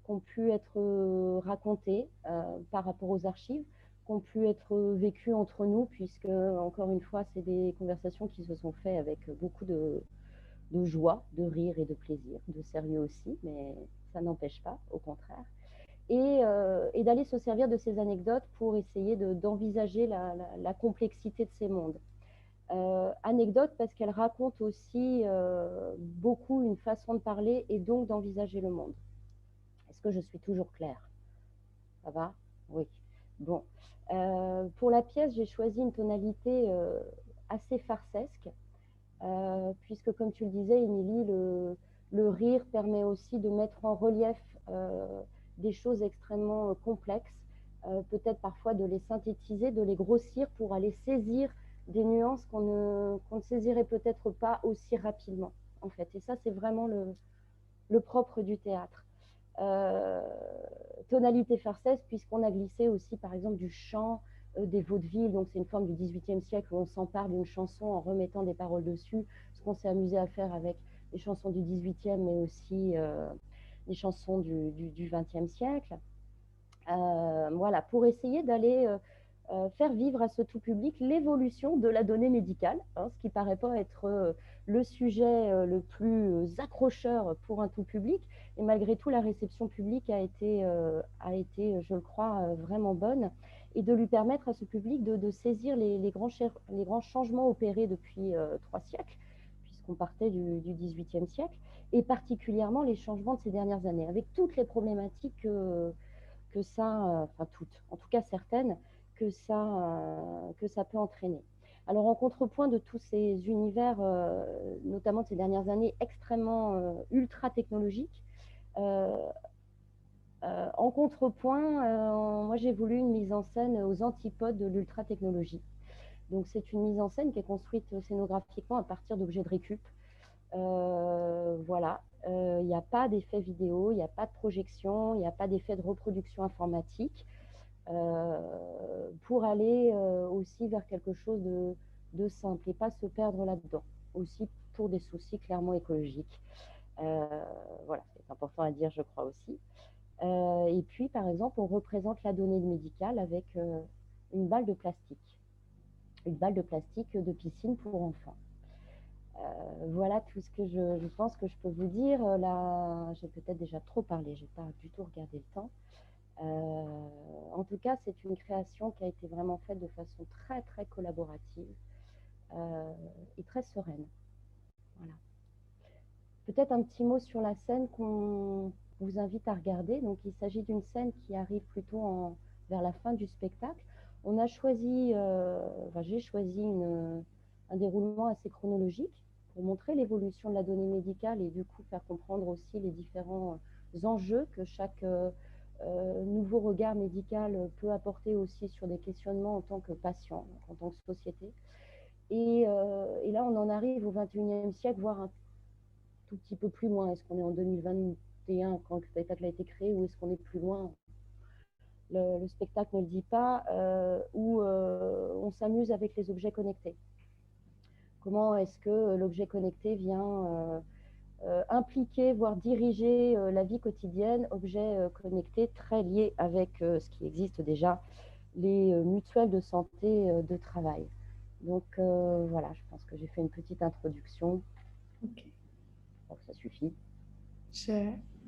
qui ont pu être racontées par rapport aux archives, qui ont pu être vécues entre nous, puisque encore une fois c'est des conversations qui se sont faites avec beaucoup de joie, de rire et de plaisir, de sérieux aussi, mais ça n'empêche pas, au contraire. Et d'aller se servir de ces anecdotes pour essayer d'envisager la complexité de ces mondes. Anecdotes parce qu'elles racontent aussi beaucoup une façon de parler et donc d'envisager le monde. Est-ce que je suis toujours claire? Ça va? Oui. Bon. Pour la pièce, j'ai choisi une tonalité assez farcesque, puisque, comme tu le disais, Émilie, le rire permet aussi de mettre en relief des choses extrêmement complexes, peut-être parfois de les synthétiser, de les grossir pour aller saisir des nuances qu'on ne saisirait peut-être pas aussi rapidement, en fait. Et ça, c'est vraiment le propre du théâtre. Tonalité farcesse, puisqu'on a glissé aussi, par exemple, du chant, des vaudevilles, donc c'est une forme du XVIIIe siècle où on s'empare d'une chanson en remettant des paroles dessus, ce qu'on s'est amusé à faire avec les chansons du XVIIIe, mais aussi les chansons du XXe siècle. Voilà, pour essayer d'aller faire vivre à ce tout public l'évolution de la donnée médicale, hein, ce qui ne paraît pas être le sujet le plus accrocheur pour un tout public, et malgré tout, la réception publique a été je le crois, vraiment bonne, et de lui permettre à ce public de saisir les grands changements opérés depuis 3 siècles, puisqu'on partait du XVIIIe siècle, et particulièrement les changements de ces dernières années, avec toutes les problématiques que ça, enfin toutes, en tout cas certaines, que ça peut entraîner. Alors en contrepoint de tous ces univers, notamment de ces dernières années, extrêmement ultra technologiques, en contrepoint, moi j'ai voulu une mise en scène aux antipodes de l'ultra-technologie. Donc c'est une mise en scène qui est construite scénographiquement à partir d'objets de récup. Voilà, il n'y a pas d'effet vidéo, il n'y a pas de projection, il n'y a pas d'effet de reproduction informatique, pour aller aussi vers quelque chose de simple et pas se perdre là-dedans, aussi pour des soucis clairement écologiques. Voilà, c'est important à dire, je crois aussi. Et puis, par exemple, on représente la donnée médicale avec une balle de plastique de piscine pour enfants. Voilà tout ce que je pense que je peux vous dire. Là, j'ai peut-être déjà trop parlé, je n'ai pas du tout regardé le temps. En tout cas, c'est une création qui a été vraiment faite de façon très, très collaborative et très sereine. Voilà. Peut-être un petit mot sur la scène qu'on vous invite à regarder. Donc, il s'agit d'une scène qui arrive plutôt vers la fin du spectacle. On a choisi, j'ai choisi un déroulement assez chronologique pour montrer l'évolution de la donnée médicale et du coup faire comprendre aussi les différents enjeux que chaque nouveau regard médical peut apporter aussi sur des questionnements en tant que patient, en tant que société. Et là, on en arrive au XXIe siècle, voire un tout petit peu plus loin. Est-ce qu'on est en 2021 quand le spectacle a été créé ou est-ce qu'on est plus loin? Le spectacle ne le dit pas, où on s'amuse avec les objets connectés. Comment est-ce que l'objet connecté vient impliquer, voire diriger la vie quotidienne, objets connectés très liés avec ce qui existe déjà, les mutuelles de santé de travail. Donc voilà, je pense que j'ai fait une petite introduction. Okay. Je crois que ça suffit.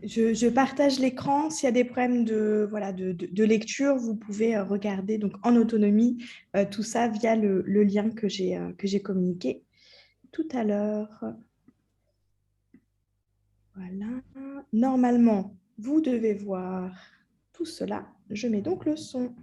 Je partage l'écran. S'il y a des problèmes de lecture, vous pouvez regarder donc en autonomie tout ça via le lien que j'ai communiqué tout à l'heure. Voilà. Normalement, vous devez voir tout cela. Je mets donc le son.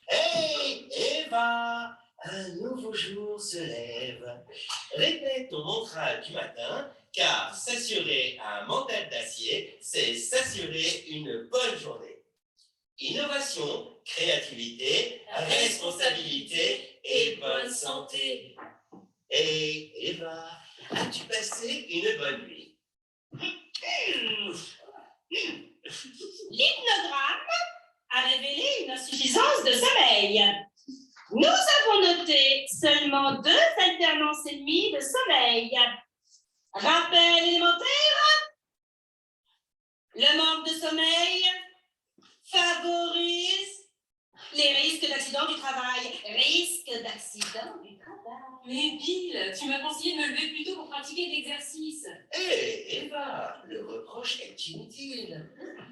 Hey, Eva, un nouveau jour se lève. Répète ton mantra du matin, car s'assurer un mental d'acier, c'est s'assurer une bonne journée. Innovation, créativité, responsabilité et bonne santé. Hey, Eva, as-tu passé une bonne nuit? L'hypnogramme a révélé une insuffisance de sommeil. Nous avons noté seulement 2 alternances fréquence ennemie de sommeil. Rappel élémentaire. Le manque de sommeil favorise les risques d'accident du travail. Risques d'accident du travail. Mais Bill, tu m'as conseillé de me lever plus tôt pour pratiquer de l'exercice. Hé, Eva, le reproche est inutile.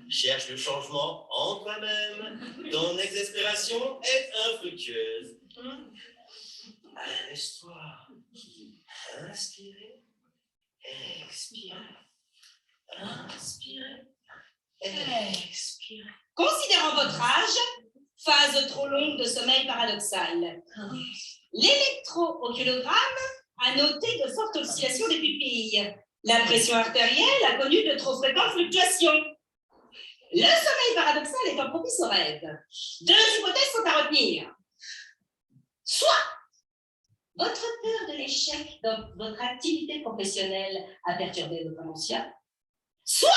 Cherche le changement en toi-même. Ton exaspération est infructueuse. Laisse-toi inspirer, expirer, inspirer, expirer. Considérant votre âge, phase trop longue de sommeil paradoxal. L'électro-occulogramme a noté de fortes oscillations des pupilles. La pression artérielle a connu de trop fréquentes fluctuations. Le sommeil paradoxal étant propice au rêve. Deux hypothèses sont à retenir. Soit votre peur de l'échec dans votre activité professionnelle a perturbé votre conscient, soit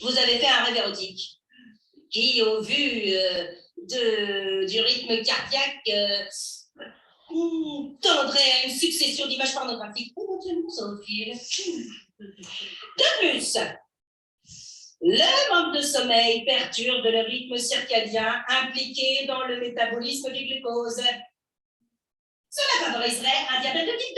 vous avez fait un rêve érotique qui, au vu du rythme cardiaque, tendrait à une succession d'images pornographiques, éventuellement zoophiles. De plus, le manque de sommeil perturbe le rythme circadien impliqué dans le métabolisme du glucose. Cela favoriserait un diabète de type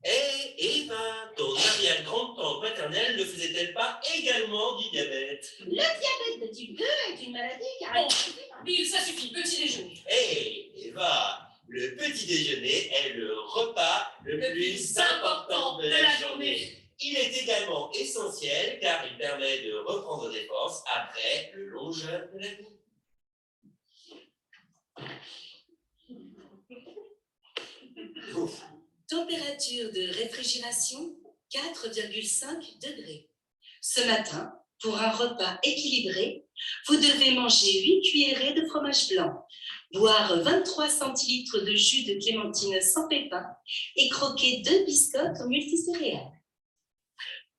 2. Et Eva, ton arrière-grand-tante maternelle ne faisait-elle pas également du diabète? Le diabète de type 2 est une maladie caractérisée. Bill, ça suffit, petit déjeuner. Hé, Eva, le petit déjeuner est le repas le plus important de la journée. Il est également essentiel car il permet de reprendre des forces après le long jeûne de la nuit. Température de réfrigération 4,5 degrés. Ce matin, pour un repas équilibré, vous devez manger 8 cuillerées de fromage blanc, boire 23 centilitres de jus de clémentine sans pépins et croquer 2 biscottes au multicéréales.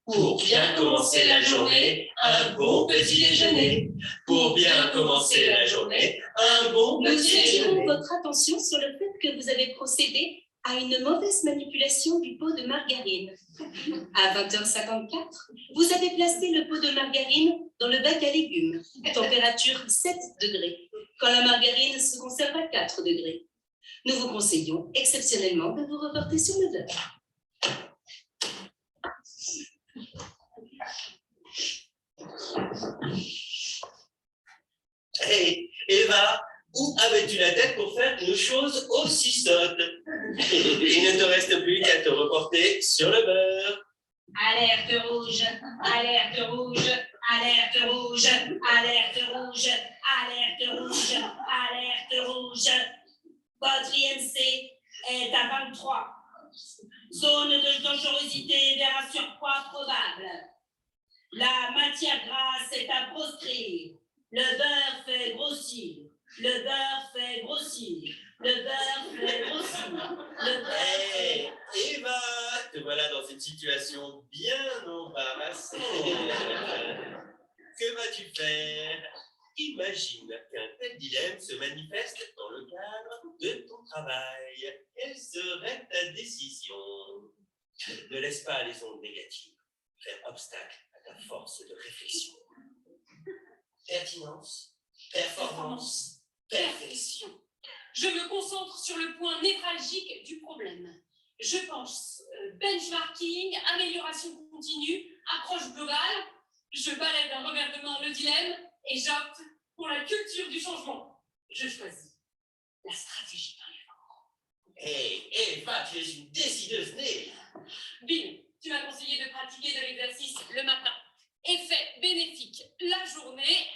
Pour bien commencer la journée, un bon petit déjeuner. Pour bien commencer la journée, un bon Nous petit attirons déjeuner. votre attention sur le fait que vous avez procédé à une mauvaise manipulation du pot de margarine. À 20h54, vous avez placé le pot de margarine dans le bac à légumes, température 7 degrés, quand la margarine se conserve à 4 degrés. Nous vous conseillons exceptionnellement de vous reporter sur le beurre. Hé, Eva, où avais-tu la tête pour faire une chose aussi sotte? Il ne te reste plus qu'à te reporter sur le beurre. Alerte rouge, alerte rouge, alerte rouge, alerte rouge, alerte rouge, alerte rouge. Votre IMC est à 23. Zone de dangerosité vers un surpoids probable. La matière grasse est à proscrire. Le beurre fait grossir. Le beurre fait grossir. Le beurre fait grossir. Le beurre fait... Hé, Eva, te voilà dans une situation bien embarrassante. Que vas-tu faire? Imagine qu'un tel dilemme se manifeste dans le cadre de ton travail. Quelle serait ta décision? Ne laisse pas les ondes négatives faire obstacle à ta force de réflexion. Pertinence, performance, perfection. Je me concentre sur le point névralgique du problème. Je pense benchmarking, amélioration continue, approche globale. Je balaie d'un revers de main le dilemme et j'opte pour la culture du changement. Je choisis la stratégie par l'effort. Hé, Eva, tu es une décideuse née. Bill, tu m'as conseillé de pratiquer de l'exercice le matin. Effet bénéfique la journée,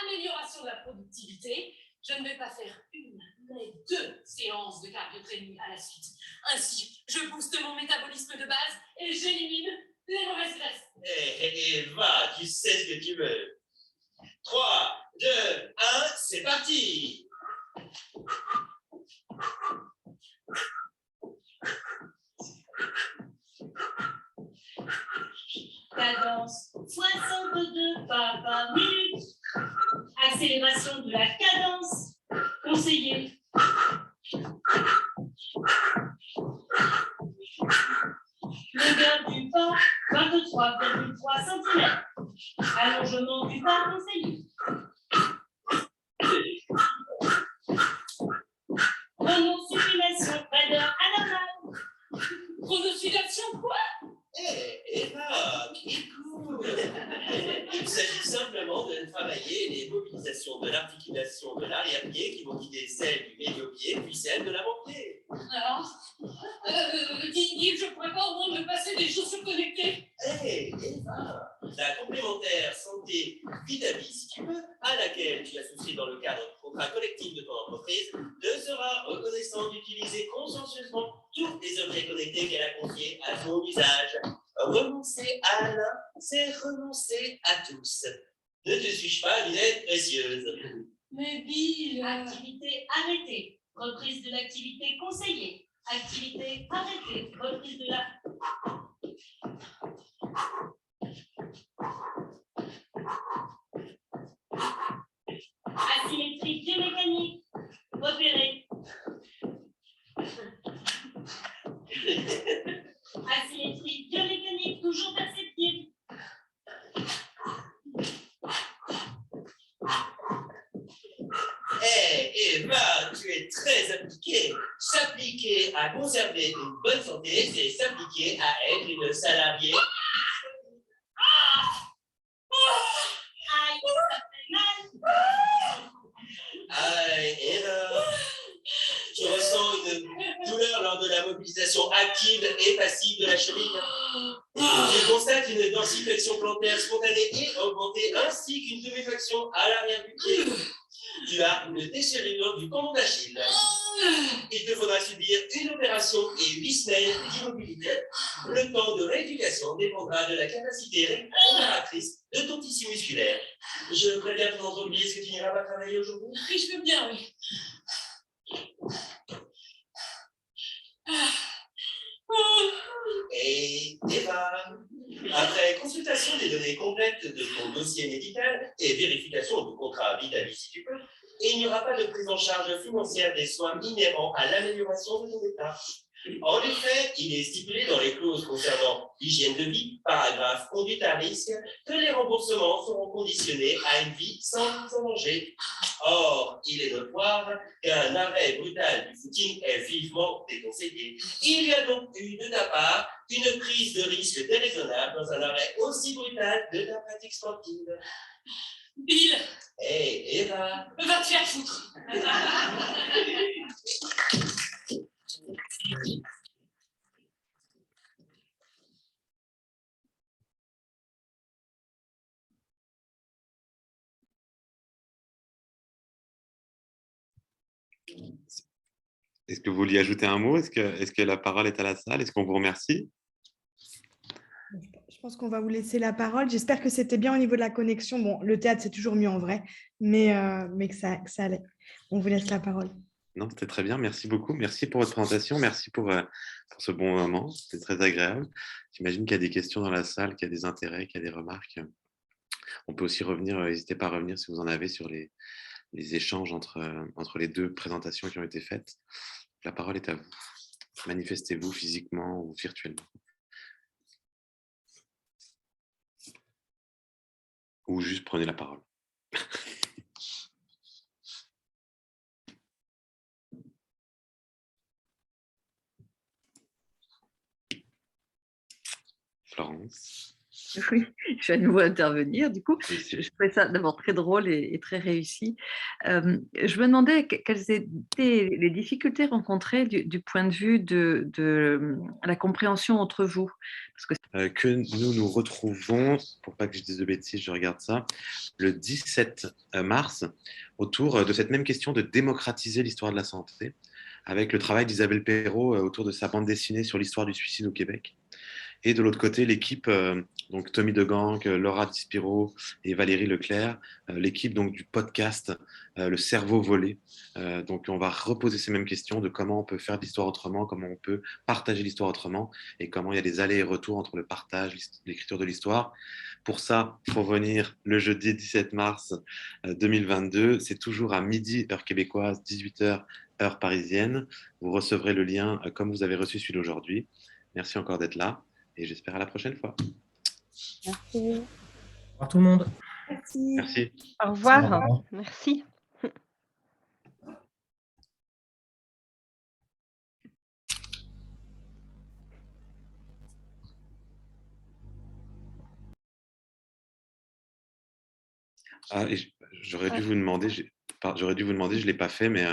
amélioration de la productivité. Je ne vais pas faire une, mais 2 séances de cardio-training à la suite. Ainsi, je booste mon métabolisme de base et j'élimine les mauvaises graisses. Hé, Eva, tu sais ce que tu veux. 3, 2, 1, c'est parti. Cadence 62 pas par minute. Accélération de la cadence conseillée. 3,3 cm. Allongement du pas conseillé. Chronosupination, raideur anormale. Chronosupination, quoi? Eva, écoute. Il s'agit simplement de travailler les mobilisations de l'articulation de l'arrière-pied qui vont guider celle du médio-pied, puis celle de l'avant-pied. Alors, Guy, je pourrais pas au moins me passer des chaussures connectées? Eva, la complémentaire santé Vitavis, si tu veux, à laquelle tu as souscrit dans le cadre du contrat collectif de ton entreprise, te sera reconnaissante d'utiliser consciencieusement tous les objets connectés qu'elle a confiés à ton usage. Renoncer à l'un, c'est renoncer à tous. Ne te suis-je pas, lunette précieuse? Mais Bill... Activité arrêtée. Reprise de l'activité conseillée. Activité arrêtée. Reprise de la... Asymétrie biomécanique. Repérée. Asymétrie biomécanique toujours perceptible. Eva, tu es très appliquée. S'appliquer à conserver une bonne santé, c'est s'appliquer à être une salariée. Aïe, ça fait mal. Aïe, Eva. Je ressens une douleur lors de la mobilisation active et passive de la cheville. Je constate une dorsiflexion plantaire spontanée et augmentée, ainsi qu'une tuméfaction à l'arrière du pied. Tu as une déchirure du tendon d'Achille. Il te faudra subir une opération et 8 semaines d'immobilité. Le temps de rééducation dépendra de la capacité réparatrice de ton tissu musculaire. Je préviens ton entreprise que tu n'iras pas travailler aujourd'hui. Oui, je veux bien, oui. Et Eva, après consultation des données complètes de ton dossier médical et vérification du contrat Vitavis si tu peux, il n'y aura pas de prise en charge financière des soins inhérents à l'amélioration de ton état. En effet, il est stipulé dans les clauses concernant l'hygiène de vie, paragraphe conduite à risque, que les remboursements seront conditionnés à une vie sans mise en danger. Or, il est notoire qu'un arrêt brutal du footing est vivement déconseillé. Il y a donc eu de ta part une prise de risque déraisonnable dans un arrêt aussi brutal de ta pratique sportive. Bill, Hey, Eva, va te faire foutre. Est-ce que vous vouliez ajouter un mot? Est-ce que la parole est à la salle? Est-ce qu'on vous remercie? Je pense qu'on va vous laisser la parole. J'espère que c'était bien au niveau de la connexion. Bon, le théâtre, c'est toujours mieux en vrai, mais que ça allait. On vous laisse la parole. Non, c'était très bien. Merci beaucoup. Merci pour votre présentation. Merci pour ce bon moment. C'était très agréable. J'imagine qu'il y a des questions dans la salle, qu'il y a des intérêts, qu'il y a des remarques. On peut aussi revenir, n'hésitez pas à revenir si vous en avez sur les échanges entre les deux présentations qui ont été faites. La parole est à vous. Manifestez-vous physiquement ou virtuellement. Ou juste prenez la parole. Florence. Oui, je vais à nouveau intervenir. Du coup, Oui, je trouvais ça d'abord très drôle et très réussi. Je me demandais quelles étaient les difficultés rencontrées du point de vue de la compréhension entre vous. Parce que nous retrouvons, pour pas que je dise de bêtises, je regarde ça, le 17 mars, autour de cette même question de démocratiser l'histoire de la santé, avec le travail d'Isabelle Perrault autour de sa bande dessinée sur l'histoire du suicide au Québec. Et de l'autre côté, l'équipe, donc Tommy Degang, Laura Dispiro et Valérie Leclerc, l'équipe donc du podcast Le Cerveau Volé. Donc on va reposer ces mêmes questions de comment on peut faire de l'histoire autrement, comment on peut partager l'histoire autrement et comment il y a des allers et retours entre le partage, l'écriture de l'histoire. Pour ça, il faut venir le jeudi 17 mars 2022. C'est toujours à midi, heure québécoise, 18h, heure parisienne. Vous recevrez le lien comme vous avez reçu celui d'aujourd'hui. Merci encore d'être là. Et j'espère à la prochaine fois. Merci. Au revoir tout le monde. Merci. Merci. Au revoir. Au revoir. Merci. Ah, et j'aurais dû vous demander, je ne l'ai pas fait, mais